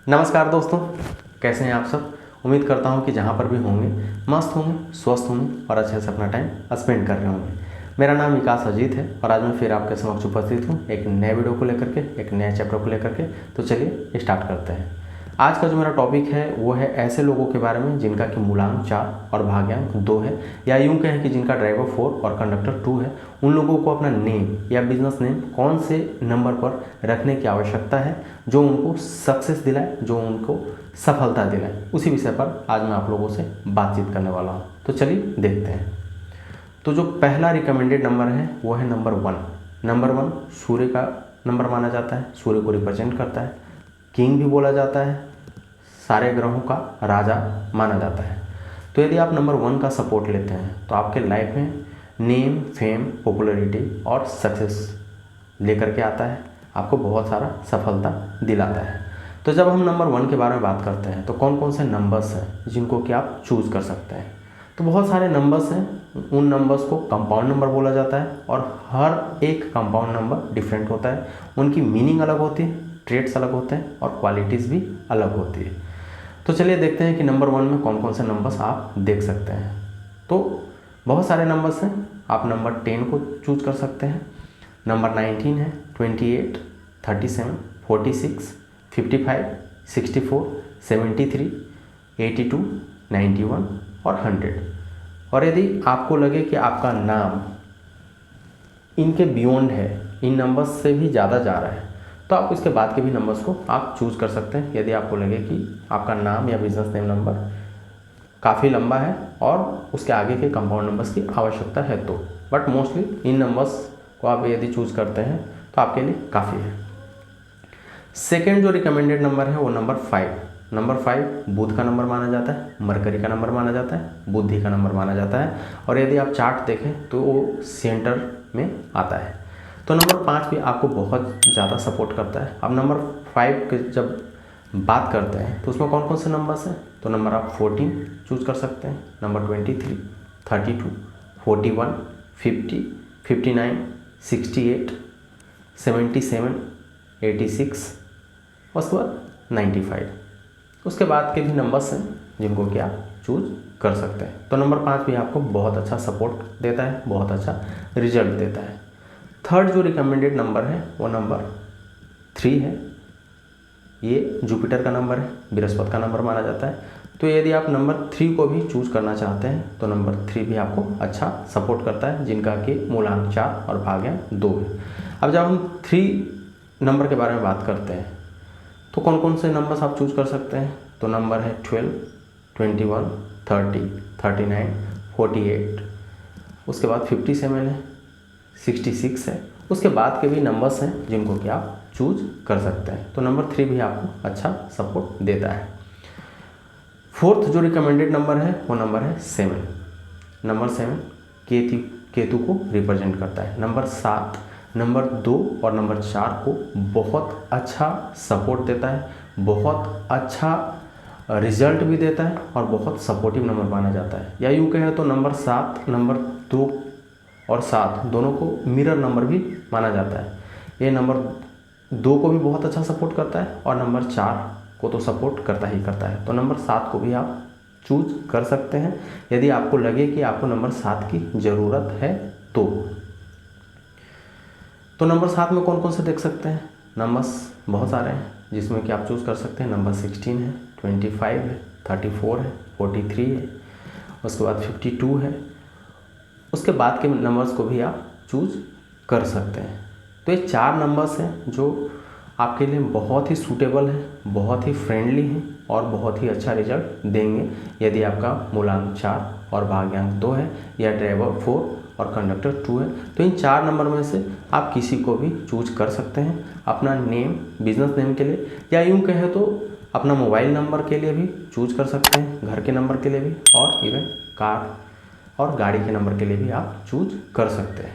नमस्कार दोस्तों, कैसे हैं आप सब। उम्मीद करता हूं कि जहां पर भी होंगे मस्त होंगे, स्वस्थ होंगे और अच्छे से अपना टाइम स्पेंड कर रहे होंगे। मेरा नाम विकास अजीत है और आज मैं फिर आपके समक्ष उपस्थित हूं एक नए वीडियो को लेकर के, एक नए चैप्टर को लेकर के। तो चलिए स्टार्ट करते हैं। आज का जो मेरा टॉपिक है वो है ऐसे लोगों के बारे में जिनका कि मूलांक 4 और भाग्यांक 2 है, या यूं कहें कि जिनका ड्राइवर 4 और कंडक्टर 2 है। उन लोगों को अपना नेम या बिजनेस नेम कौन से नंबर पर रखने की आवश्यकता है जो उनको सक्सेस दिलाए, जो उनको सफलता दिलाए। उसी विषय पर आज मैं आप लोगों से बातचीत करने वाला हूँ। तो चलिए देखते हैं। तो जो पहला रिकमेंडेड नंबर है वो है नंबर 1। नंबर 1 सूर्य का नंबर माना जाता है, सूर्य को रिप्रेजेंट करता है, किंग भी बोला जाता है, सारे ग्रहों का राजा माना जाता है। तो यदि आप नंबर 1 का सपोर्ट लेते हैं तो आपके लाइफ में नेम, फेम, पॉपुलैरिटी और सक्सेस लेकर के आता है, आपको बहुत सारा सफलता दिलाता है। तो जब हम नंबर 1 के बारे में बात करते हैं तो कौन कौन से नंबर्स हैं जिनको कि आप चूज़ कर सकते हैं। तो बहुत सारे नंबर्स हैं। उन नंबर्स को कंपाउंड नंबर बोला जाता है और हर एक कंपाउंड नंबर डिफरेंट होता है। उनकी मीनिंग अलग होती है, ट्रेड्स अलग होते हैं और क्वालिटीज़ भी अलग होती है। तो चलिए देखते हैं कि नंबर 1 में कौन कौन से नंबर्स आप देख सकते हैं। तो बहुत सारे नंबर्स हैं। आप नंबर 10 को चूज कर सकते हैं, नंबर 19 है, 28, 37, 46, 55, 64, 73, 82, 91 और 100। और यदि आपको लगे कि आपका नाम इनके बियॉन्ड है, इन नंबर्स से भी ज़्यादा जा रहा है, तो आप इसके बाद के भी नंबर्स को आप चूज़ कर सकते हैं। यदि आपको लगे कि आपका नाम या बिजनेस नेम नंबर काफ़ी लंबा है और उसके आगे के कंपाउंड नंबर्स की आवश्यकता है तो, बट मोस्टली इन नंबर्स को आप यदि चूज़ करते हैं तो आपके लिए काफ़ी है। सेकेंड जो रिकमेंडेड नंबर है वो नंबर 5। नंबर 5 बुध का नंबर माना जाता है, मरकरी का नंबर माना जाता है, बुद्धि का नंबर माना जाता है और यदि आप चार्ट देखें तो वो सेंटर में आता है। तो नंबर 5 भी आपको बहुत ज़्यादा सपोर्ट करता है। अब नंबर 5 के जब बात करते हैं तो उसमें कौन कौन से नंबर्स हैं, तो नंबर आप 14 चूज़ कर सकते हैं, नंबर 23, 32, 41, 50, 59, 68, 77, 86, उसके बाद 95। उसके बाद के भी नंबर्स हैं जिनको कि आप चूज़ कर सकते हैं। तो नंबर 5 भी आपको बहुत अच्छा सपोर्ट देता है, बहुत अच्छा रिजल्ट देता है। थर्ड जो रिकमेंडेड नंबर है वो नंबर 3 है। ये जुपिटर का नंबर है, बृहस्पति का नंबर माना जाता है। तो यदि आप नंबर 3 को भी चूज़ करना चाहते हैं तो नंबर 3 भी आपको अच्छा सपोर्ट करता है, जिनका कि मूलांक 4 और भाग्यांक 2 है। अब जब हम 3 नंबर के बारे में बात करते हैं तो कौन कौन से नंबर्स आप चूज़ कर सकते हैं, तो नंबर है 12, 21, 30, 39, 48, उसके बाद 57 है, 66 है। उसके बाद के भी नंबर्स हैं जिनको कि आप चूज कर सकते हैं। तो नंबर 3 भी आपको अच्छा सपोर्ट देता है। फोर्थ जो रिकमेंडेड नंबर है वो नंबर है 7। नंबर 7 केतु को रिप्रेजेंट करता है। नंबर 7, नंबर 2 और नंबर 4 को बहुत अच्छा सपोर्ट देता है, बहुत अच्छा रिजल्ट भी देता है और बहुत सपोर्टिव नंबर माना जाता है। या यूँ कहें तो नंबर 7, नंबर 2 और 7 दोनों को मिरर नंबर भी माना जाता है। ये नंबर 2 को भी बहुत अच्छा सपोर्ट करता है और नंबर 4 को तो सपोर्ट करता ही करता है। तो नंबर 7 को भी आप चूज कर सकते हैं यदि आपको लगे कि आपको नंबर 7 की ज़रूरत है तो। नंबर 7 में कौन कौन से देख सकते हैं, नंबर्स बहुत सारे हैं जिसमें कि आप चूज़ कर सकते हैं। नंबर 16 है, 25 है, 34 है, 43 है, उसके बाद 52 है। उसके बाद के नंबर्स को भी आप चूज़ कर सकते हैं। तो ये 4 नंबर्स हैं जो आपके लिए बहुत ही सूटेबल हैं, बहुत ही फ्रेंडली हैं और बहुत ही अच्छा रिजल्ट देंगे यदि आपका मूलांक 4 और भाग्यांक 2 है या ड्राइवर 4 और कंडक्टर 2 है। तो इन 4 नंबर में से आप किसी को भी चूज कर सकते हैं अपना नेम, बिजनेस नेम के लिए, या यूँ कहें तो अपना मोबाइल नंबर के लिए भी चूज कर सकते हैं, घर के नंबर के लिए भी और इवन कार और गाड़ी के नंबर के लिए भी आप चूज कर सकते हैं।